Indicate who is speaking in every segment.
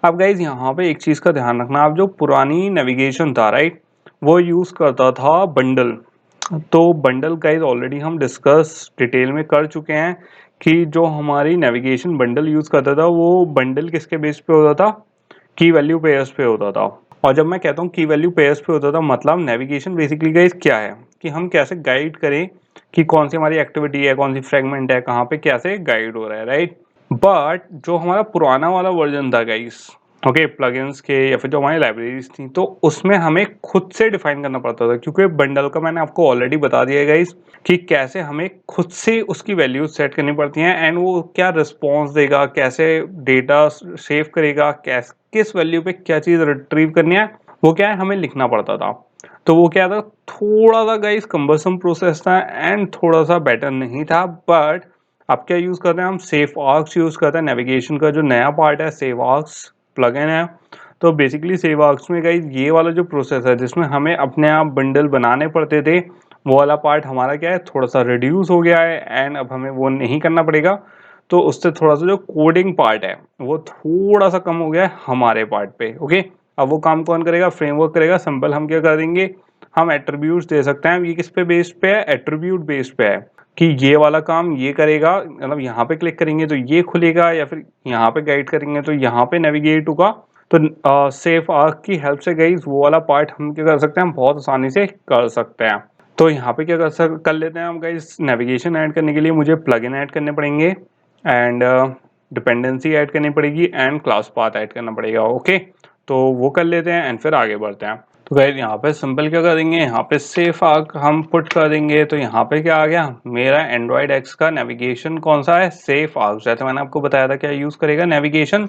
Speaker 1: अब गाइज यहाँ पे एक चीज़ का ध्यान रखना, आप जो पुरानी नेविगेशन था राइट, वो यूज़ करता था बंडल। तो बंडल गाइज ऑलरेडी हम डिस्कस डिटेल में कर चुके हैं कि जो हमारी नेविगेशन बंडल यूज़ करता था वो बंडल किसके बेस पे होता था, की वैल्यू पेयर्स पे होता था। और जब मैं कहता हूँ की वैल्यू पेयर्स पे होता था, मतलब नेविगेशन बेसिकली गाइस क्या है कि हम कैसे गाइड करें कि कौन सी हमारी एक्टिविटी है, कौन सी फ्रेगमेंट है, कहाँ पे कैसे गाइड हो रहा है राइट। बट जो हमारा पुराना वाला वर्जन था गाइस, ओके, प्लगइन्स के या फिर जो हमारी लाइब्रेरीज थी, तो उसमें हमें खुद से डिफाइन करना पड़ता था, क्योंकि बंडल का मैंने आपको ऑलरेडी बता दिया है गाइस कि कैसे हमें खुद से उसकी वैल्यूज सेट करनी पड़ती हैं एंड वो क्या रिस्पॉन्स देगा, कैसे डेटा सेव करेगा, कैसे किस वैल्यू पे क्या चीज़ रिट्रीव करनी है, वो क्या है हमें लिखना पड़ता था। तो वो क्या था, थोड़ा सा गाइस कम्बरसम प्रोसेस था एंड थोड़ा सा बेटर नहीं था। बट अब क्या यूज़ करते हैं हम, सेफ आर्क्स यूज़ करते हैं। नेविगेशन का जो नया पार्ट है सेव आर्क्स प्लगइन है। तो बेसिकली सेव आर्क्स में गाइस ये वाला जो प्रोसेस है जिसमें हमें अपने आप बंडल बनाने पड़ते थे, वो वाला पार्ट हमारा क्या है थोड़ा सा रिड्यूस हो गया है एंड अब हमें वो नहीं करना पड़ेगा। तो उससे थोड़ा सा जो कोडिंग पार्ट है वो थोड़ा सा कम हो गया है हमारे पार्ट पे। ओके, अब वो काम कौन करेगा, फ्रेमवर्क करेगा। सिंपल हम क्या कर देंगे, हम एट्रीब्यूट्स दे सकते हैं। ये किस पे बेस्ड पे है, एट्रीब्यूट बेस्ड पे है कि ये वाला काम ये करेगा, मतलब यहाँ पे क्लिक करेंगे तो ये खुलेगा, या फिर यहाँ पे गाइड करेंगे तो यहाँ पे नेविगेट होगा। तो सेफ आर्क की हेल्प से गाइस वो वाला पार्ट हम क्या कर सकते हैं, हम बहुत आसानी से कर सकते हैं। तो यहाँ पे क्या कर लेते हैं हम गाइस, नेविगेशन ऐड करने के लिए मुझे प्लगइन ऐड करने पड़ेंगे एंड डिपेंडेंसी ऐड करनी पड़ेगी एंड क्लास पाथ ऐड करना पड़ेगा। ओके, तो वो कर लेते हैं एंड फिर आगे बढ़ते हैं। तो गाइस यहाँ पे सिंपल क्या कर देंगे, यहाँ पे सेफ आर्क हम पुट कर देंगे। तो यहाँ पे क्या आ गया, मेरा एंड्रॉइड एक्स का नेविगेशन कौन सा है, सेफ आर्क। जैसे मैंने आपको बताया था क्या यूज करेगा, नेविगेशन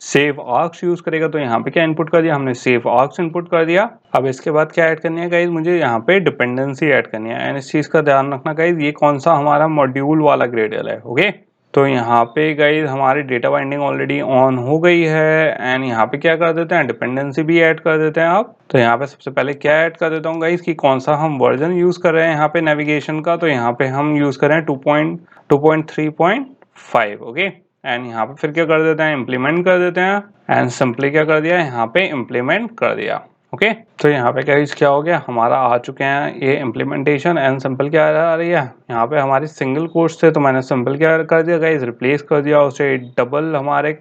Speaker 1: सेफ आर्क्स यूज करेगा। तो यहाँ पे क्या इनपुट कर दिया हमने, सेफ आर्क्स इनपुट कर दिया। अब इसके बाद क्या ऐड करनी है गाइज, मुझे यहाँ पे डिपेंडेंसी ऐड करनी है एंड इस चीज का ध्यान रखना गाइज, ये कौन सा हमारा मॉड्यूल वाला ग्रेडियल है। ओके, तो यहाँ पे गाइज हमारी डेटा बाइंडिंग ऑलरेडी ऑन हो गई है एंड यहाँ पे क्या कर देते हैं, डिपेंडेंसी भी ऐड कर देते हैं आप। तो यहाँ पे सबसे पहले क्या ऐड कर देता हूँ गाइज कि कौन सा हम वर्जन यूज कर रहे हैं यहाँ पे नेविगेशन का। तो यहाँ पे हम यूज कर रहे हैं 2.3.5। ओके, एंड यहाँ पे फिर क्या कर देते हैं, इम्प्लीमेंट कर देते हैं एंड सिंपली क्या कर दिया, यहाँ पे इम्प्लीमेंट कर दिया। ओके, तो यहाँ पे क्या हो गया, हमारा आ चुके हैं ये इम्प्लीमेंटेशन एंड सिंपल क्या आ रही है, यहाँ पे हमारी सिंगल कोट्स थे तो मैंने सिंपल क्या कर दिया गाइस, रिप्लेस कर दिया उसे डबल हमारे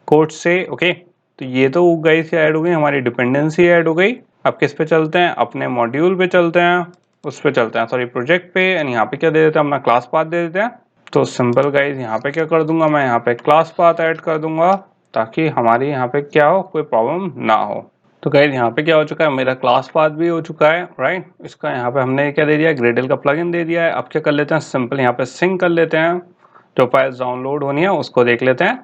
Speaker 1: कोट्स से। ओके, तो ये तो गाइस क्या ऐड हो गई, हमारी डिपेंडेंसी ऐड हो गई। अब किस पे चलते हैं, अपने मॉड्यूल पे चलते हैं, उस पे चलते हैं, सॉरी प्रोजेक्ट पे। एंड यहाँ पे क्या दे देते हैं, अपना क्लास पाथ दे देते हैं। तो सिंपल गाइस यहाँ पे क्या कर दूंगा, मैं यहाँ पे क्लास पाथ ऐड कर दूंगा ताकि हमारी यहाँ पे क्या हो, कोई प्रॉब्लम ना हो। तो गाइस यहाँ पे क्या हो चुका है, मेरा क्लास पाथ भी हो चुका है राइट। इसका यहाँ पे हमने क्या दे दिया, ग्रेडल का प्लगइन दे दिया है। अब क्या कर लेते हैं, सिंपल यहाँ पे सिंक कर लेते हैं, जो फाइल्स डाउनलोड होनी है उसको देख लेते हैं।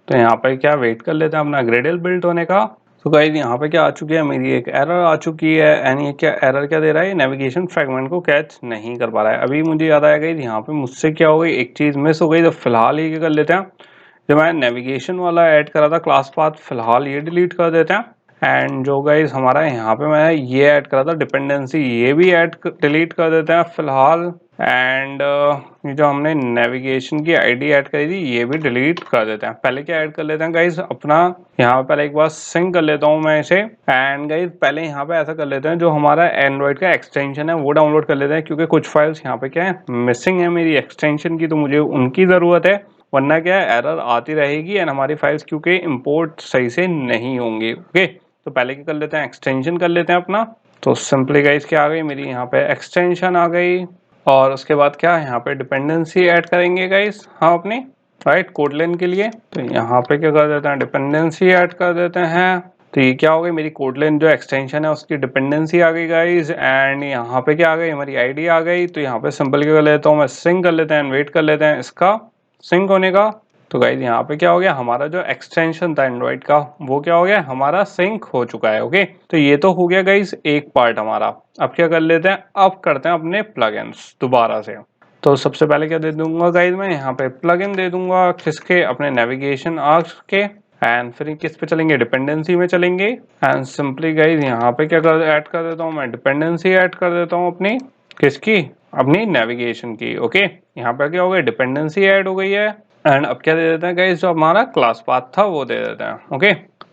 Speaker 1: तो यहाँ पे क्या वेट कर लेते हैं अपना ग्रेडल बिल्ड होने का। तो गाइस यहाँ पे क्या आ चुकी है, मेरी एक एरर आ चुकी है एंड ये क्या एरर क्या दे रहा है, नेविगेशन फ्रेगमेंट को कैच नहीं कर पा रहा है। अभी मुझे याद आया गाइस, यहाँ पे मुझसे क्या हो गई, एक चीज़ मिस हो गई। तो फिलहाल ये क्या कर लेते हैं, जो मैं नेविगेशन वाला ऐड करा था क्लास पाथ, फिलहाल ये डिलीट कर देते हैं। एंड जो गाइस हमारा यहाँ पे मैं ये ऐड करा था डिपेंडेंसी, ये भी डिलीट कर देते हैं फिलहाल। एंड ये जो हमने नेविगेशन की आईडी ऐड करी थी ये भी डिलीट कर देते हैं। पहले क्या ऐड कर लेते हैं गाइस, अपना यहाँ पे पहले एक बार सिंक कर लेता हूँ मैं इसे। एंड गाइस पहले यहाँ पे ऐसा कर लेते हैं, जो हमारा एंड्रॉइड का एक्सटेंशन है वो डाउनलोड कर लेते हैं, क्योंकि कुछ फाइल्स यहाँ पे क्या है मिसिंग है मेरी एक्सटेंशन की, तो मुझे उनकी ज़रूरत है, वरना क्या है एरर आती रहेगी एंड हमारी फाइल्स क्योंकि इंपोर्ट सही से नहीं होंगी। ओके, तो पहले क्या कर लेते हैं, एक्सटेंशन कर लेते हैं अपना। तो सिंपली गाइस क्या आ गई, मेरी यहाँ पे एक्सटेंशन आ गई। और उसके बाद क्या, यहाँ पे डिपेंडेंसी ऐड करेंगे गाइस हम अपनी राइट कोडलेन के लिए। तो यहाँ पे क्या कर देते हैं, डिपेंडेंसी ऐड कर देते हैं। तो ये क्या हो गई, मेरी कोडलेन जो एक्सटेंशन है उसकी डिपेंडेंसी आ गई गाइस। एंड यहाँ पे क्या आ गई, हमारी आईडी आ गई। तो यहाँ पे सिंपल क्या कर लेता हूँ मैं, सिंक कर लेते हैं, वेट कर लेते हैं इसका सिंक होने का। तो गाइस यहाँ पे क्या हो गया, हमारा जो एक्सटेंशन था एंड्रॉइड का वो क्या हो गया, हमारा सिंक हो चुका है। ओके, तो ये तो हो गया गाइस एक पार्ट हमारा। अब क्या कर लेते हैं, अब करते हैं अपने प्लगइन्स दोबारा से। तो सबसे पहले क्या दे दूंगा गाइस, मैं यहाँ पे प्लगइन दे दूंगा किसके, अपने नेविगेशन आर्क्स के। एंड फिर किस पे चलेंगे, डिपेंडेंसी में चलेंगे। एंड सिंपली गाइस यहाँ पे क्या कर ऐड कर देता हूँ, मैं डिपेंडेंसी ऐड कर देता हूँ अपनी किसकी, अपनी नेविगेशन की। ओके, यहाँ पे क्या हो गया, डिपेंडेंसी ऐड हो गई है। एंड अब क्या दे देते हैं गाइस, जो हमारा क्लास पाथ था वो दे देते हैं। ओके,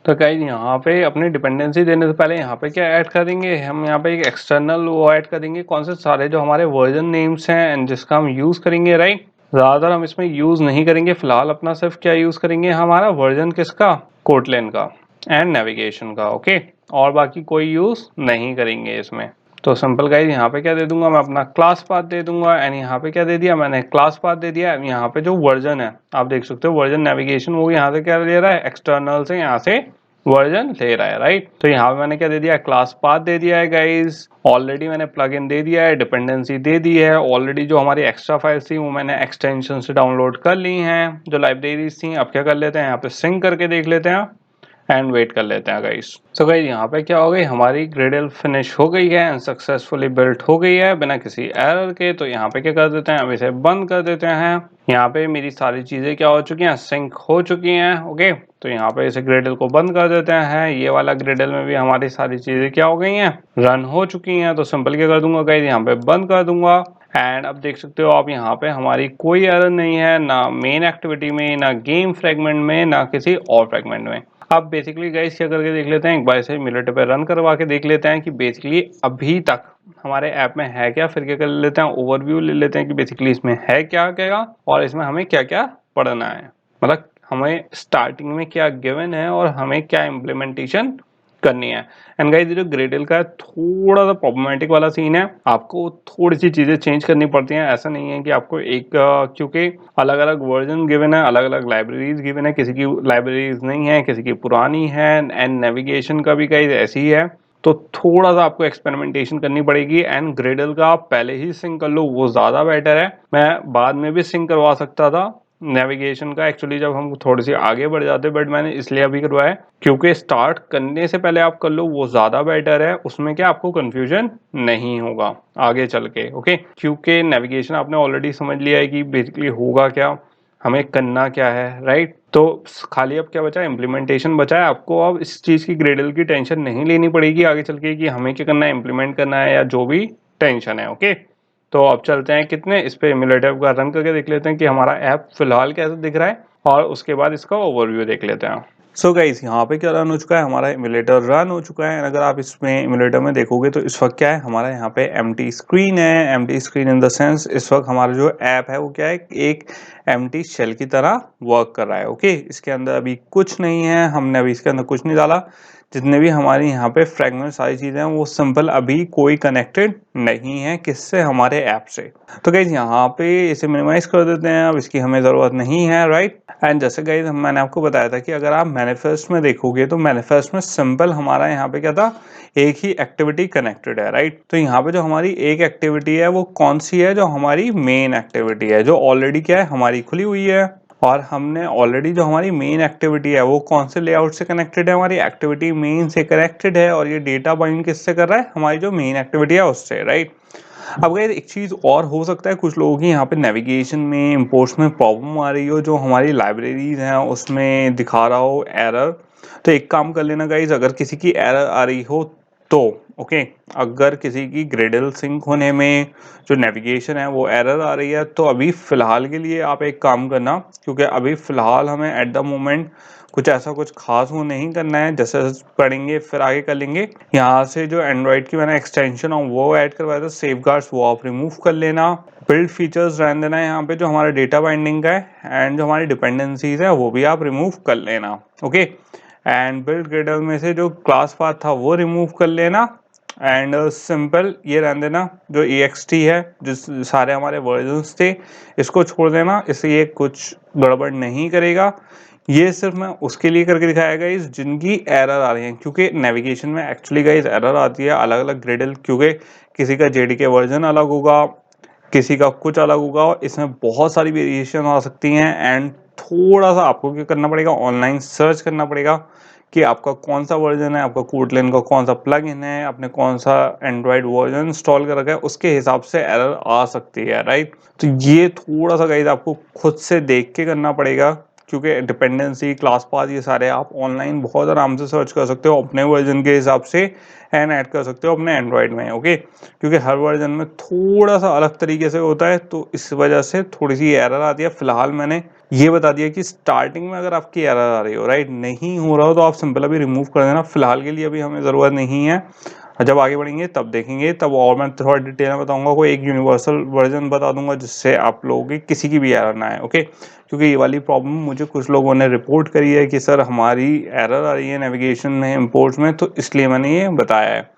Speaker 1: तो गाइस यहाँ पे अपनी डिपेंडेंसी देने से पहले यहाँ पे क्या ऐड कर देंगे, हम यहाँ पे एक एक्सटर्नल वो ऐड कर देंगे, कौन से सारे जो हमारे वर्जन नेम्स हैं एंड जिसका हम यूज करेंगे, राइट। ज्यादातर हम इसमें यूज नहीं करेंगे, फिलहाल अपना सिर्फ क्या यूज करेंगे, हमारा वर्जन किसका, कोटलिन का एंड नेविगेशन का, ओके। और बाकी कोई यूज नहीं करेंगे इसमें। तो सिंपल गाइस यहाँ पे क्या दे दूंगा, मैं अपना क्लास पाथ दे दूंगा एंड यहाँ पे क्या दे दिया मैंने, क्लास पाथ दे दिया। यहाँ पे जो वर्जन है आप देख सकते हो, वर्जन नेविगेशन वो यहाँ से क्या ले रहा है, एक्सटर्नल से यहाँ से वर्जन ले रहा है, राइट। तो यहाँ पे मैंने क्या दे दिया, क्लास पाथ दे दिया है गाइस, ऑलरेडी मैंने प्लग इन दे दिया है, डिपेंडेंसी दे दी है, ऑलरेडी जो हमारी एक्स्ट्रा फाइल्स थी वो मैंने एक्सटेंशन से डाउनलोड कर ली हैं, जो लाइब्रेरीज थी। अब क्या कर लेते हैं, यहाँ पे सिंक करके देख लेते हैं एंड वेट कर लेते हैं गाइस। तो गाइस यहाँ पे क्या हो गई, हमारी ग्रेडल फिनिश हो गई है एंड सक्सेसफुली बिल्ट हो गई है बिना किसी एरर के। तो यहाँ पे क्या कर देते हैं, अब इसे बंद कर देते हैं। यहाँ पे मेरी सारी चीजें क्या हो चुकी हैं, सिंक हो चुकी हैं, ओके। तो यहाँ पे इसे ग्रेडल को बंद कर देते हैं। ये वाला ग्रेडल में भी हमारी सारी चीजें क्या हो गई हैं, रन हो चुकी हैं। तो सिंपल क्या कर दूंगा गाइस, यहाँ पे बंद कर दूंगा एंड अब देख सकते हो आप यहाँ पे हमारी कोई एरर नहीं है, ना मेन एक्टिविटी में, ना गेम फ्रेगमेंट में, ना किसी और फ्रेगमेंट में। अब बेसिकली गाइस क्या करके देख लेते हैं, एक बार इसे इम्यूलेटर पे रन करवा के देख लेते हैं कि बेसिकली अभी तक हमारे ऐप में है क्या। फिर क्या कर लेते हैं, ओवरव्यू ले लेते हैं कि बेसिकली इसमें है क्या क्या और इसमें हमें क्या क्या पढ़ना है, मतलब हमें स्टार्टिंग में क्या गिवन है और हमें क्या इम्प्लीमेंटेशन करनी है। एंड गाइस जो ग्रेडल का थोड़ा सा प्रॉब्लमेटिक वाला सीन है, आपको थोड़ी सी चीजें चेंज करनी पड़ती हैं। ऐसा नहीं है कि आपको एक क्योंकि अलग अलग वर्जन गिवन है, अलग अलग लाइब्रेरीज गिवन है, किसी की लाइब्रेरीज नहीं है, किसी की पुरानी है एंड नेविगेशन का भी गाइस ऐसी ही है। तो थोड़ा सा आपको एक्सपेरिमेंटेशन करनी पड़ेगी एंड ग्रेडल का आप पहले ही सिंक कर लो, वो ज्यादा बेटर है। मैं बाद में भी सिंक करवा सकता था नेविगेशन का, एक्चुअली जब हम थोड़ी सी आगे बढ़ जाते, बट मैंने इसलिए अभी करवाया क्योंकि स्टार्ट करने से पहले आप कर लो, वो ज्यादा बेटर है। उसमें क्या आपको कंफ्यूजन नहीं होगा आगे चल के, ओके। क्योंकि नेविगेशन आपने ऑलरेडी समझ लिया है कि बेसिकली होगा क्या, हमें करना क्या है, राइट। तो खाली अब क्या बचा है, इम्प्लीमेंटेशन बचा है। आपको अब इस चीज की ग्रेडल की टेंशन नहीं लेनी पड़ेगी आगे चल के कि हमें क्या करना है, इम्प्लीमेंट करना है या जो भी टेंशन है, ओके। तो अब चलते हैं कितने इस पे इम्यूलेटर का रन करके देख लेते हैं कि हमारा ऐप फिलहाल कैसे दिख रहा है और उसके बाद इसका ओवरव्यू देख लेते हैं। सो गाइस यहाँ पे क्या रन हो चुका है, हमारा इम्यूलेटर रन हो चुका है। अगर आप इसमें इम्यूलेटर में देखोगे तो इस वक्त क्या है, हमारा यहाँ पे एम्प्टी स्क्रीन है। Empty screen in the sense इस वक्त हमारा जो ऐप है वो क्या है, एक एम्प्टी शेल की तरह वर्क कर रहा है, ओके। इसके अंदर अभी कुछ नहीं है, हमने अभी इसके अंदर कुछ नहीं डाला। जितने भी हमारी यहाँ पे फ्रेगमेंट सारी चीजें हैं वो सिंपल अभी कोई कनेक्टेड नहीं है किससे, हमारे ऐप से। तो गाइज यहाँ पे इसे मिनिमाइज कर देते हैं, अब इसकी हमें जरूरत नहीं है, राइट। एंड जैसे गाइज मैंने आपको बताया था कि अगर आप मैनिफेस्ट में देखोगे तो मैनिफेस्ट में सिंपल हमारा यहाँ पे क्या था, एक ही एक्टिविटी कनेक्टेड है, राइट। तो यहाँ पे जो हमारी एक एक्टिविटी है वो कौन सी है, जो हमारी मेन एक्टिविटी है, जो ऑलरेडी क्या है हमारी खुली हुई है। और हमने ऑलरेडी जो हमारी मेन एक्टिविटी है वो कौन से लेआउट से कनेक्टेड है, हमारी एक्टिविटी मेन से कनेक्टेड है। और ये डेटा बाइंड किससे कर रहा है, हमारी जो मेन एक्टिविटी है उससे, राइट। अब गाइस एक चीज और हो सकता है, कुछ लोगों की यहाँ पे नेविगेशन में इंपोर्ट्स में प्रॉब्लम आ रही हो, जो हमारी लाइब्रेरीज हैं उसमें दिखा रहा हो एरर। तो एक काम कर लेना गाइस, अगर किसी की एरर आ रही हो तो ओके, अगर किसी की ग्रेडल सिंक होने में जो नेविगेशन है वो एरर आ रही है तो अभी फिलहाल के लिए आप एक काम करना, क्योंकि अभी फिलहाल हमें एट द मोमेंट कुछ ऐसा कुछ खास वो नहीं करना है, जैसे पढ़ेंगे फिर आगे कर लेंगे। यहाँ से जो एंड्रॉइड की मैंने एक्सटेंशन और वो ऐड करवाया था सेफगार्ड्स, वो आप रिमूव कर लेना। बिल्ड फीचर्स रहने देना यहाँ पे जो हमारा डेटा बाइंडिंग का है, एंड जो हमारी डिपेंडेंसीज है वो भी आप रिमूव कर लेना, ओके। एंड बिल्ड ग्रेडल में से जो क्लास पाथ था वो रिमूव कर लेना। एंड सिंपल ये रहने देना, जो ext है जिस सारे हमारे वर्जन्स थे इसको छोड़ देना, इससे ये कुछ गड़बड़ नहीं करेगा। ये सिर्फ मैं उसके लिए करके दिखाया गाइस जिनकी एरर आ रही है, क्योंकि नेविगेशन में एक्चुअली गाइस एरर आती है अलग अलग ग्रेडल, क्योंकि किसी का जेडीके वर्जन अलग होगा, किसी का कुछ अलग होगा, और इसमें बहुत सारी वेरिएशन आ सकती हैं। एंड थोड़ा सा आपको क्या करना पड़ेगा, ऑनलाइन सर्च करना पड़ेगा कि आपका कौन सा वर्जन है, आपका कोटलिन का कौन सा प्लग इन है, आपने कौन सा एंड्रॉइड वर्जन इंस्टॉल कर रखा है, उसके हिसाब से एरर आ सकती है, राइट। तो ये थोड़ा सा गाइस आपको खुद से देख के करना पड़ेगा क्योंकि डिपेंडेंसी, क्लास पाथ ये सारे आप ऑनलाइन बहुत आराम से सर्च कर सकते हो अपने वर्जन के हिसाब से एंड ऐड कर सकते हो अपने एंड्रॉयड में। ओके, क्योंकि हर वर्जन में थोड़ा सा अलग तरीके से होता है, तो इस वजह से थोड़ी सी एरर आती है। फिलहाल मैंने ये बता दिया कि स्टार्टिंग में अगर आपकी एरर आ रही हो, राइट, नहीं हो रहा हो, तो आप सिंपल अभी रिमूव कर देना। फिलहाल के लिए अभी हमें ज़रूरत नहीं है, जब आगे बढ़ेंगे तब देखेंगे, तब और मैं थोड़ा डिटेल में बताऊंगा। कोई एक यूनिवर्सल वर्जन बता दूंगा जिससे आप लोगों की किसी की भी एरर ना आए। ओके, क्योंकि ये वाली प्रॉब्लम मुझे कुछ लोगों ने रिपोर्ट करी है कि सर हमारी एरर आ रही है नेविगेशन में, इंपोर्ट्स में, तो इसलिए मैंने ये बताया है।